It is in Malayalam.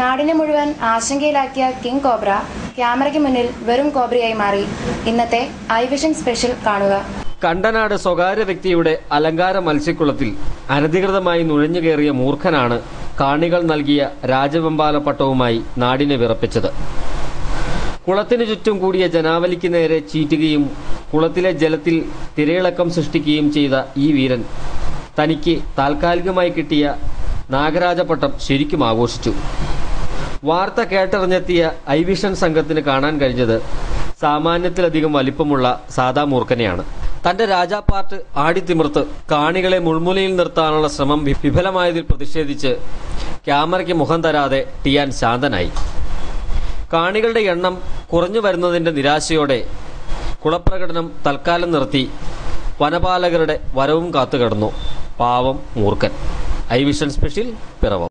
നാടിനെ മുഴുവൻ ആശങ്കയിലാക്കിയ കിങ് കോബ്ര ക്യാമറയ്ക്ക് മുന്നിൽ വെറും കോബ്രയായി മാറി. ഇന്നത്തെ ഐ വിഷൻ സ്പെഷ്യൽ കാണുക. കണ്ടനാട് സ്വകാര്യ വ്യക്തിയുടെ അലങ്കാര മത്സ്യക്കുളത്തിൽ അനധികൃതമായി നുഴഞ്ഞുകയറിയ മൂർഖനാണ് കാണികൾ നൽകിയ രാജവെമ്പാല പട്ടവുമായി നാടിനെ വിറപ്പിച്ചത്. കുളത്തിനു ചുറ്റും കൂടിയ ജനാവലിക്ക് നേരെ ചീറ്റുകയും കുളത്തിലെ ജലത്തിൽ തിരയിളക്കം സൃഷ്ടിക്കുകയും ചെയ്ത ഈ വീരൻ തനിക്ക് താൽക്കാലികമായി കിട്ടിയ നാഗരാജപട്ടം ശരിക്കും ആഘോഷിച്ചു. വാർത്ത കേട്ടറിഞ്ഞെത്തിയ ഐ വിഷൻ സംഘത്തിന് കാണാൻ കഴിഞ്ഞത് സാമാന്യത്തിലധികം വലിപ്പമുള്ള സാദാ മൂർഖനെയാണ്. തന്റെ രാജാപ്പാർട്ട് ആടിത്തിമിർത്ത് കാണികളെ മുൾമുലയിൽ നിർത്താനുള്ള ശ്രമം വിഫലമായതിൽ പ്രതിഷേധിച്ച് ക്യാമറയ്ക്ക് മുഖം തരാതെ ടിയാൻ ശാന്തനായി. കാണികളുടെ എണ്ണം കുറഞ്ഞു വരുന്നതിന്റെ നിരാശയോടെ കുളപ്രകടനം തൽക്കാലം നിർത്തി വനപാലകരുടെ വരവും കാത്തുകിടന്നു പാവം മൂർഖൻ. I vision special Piravom.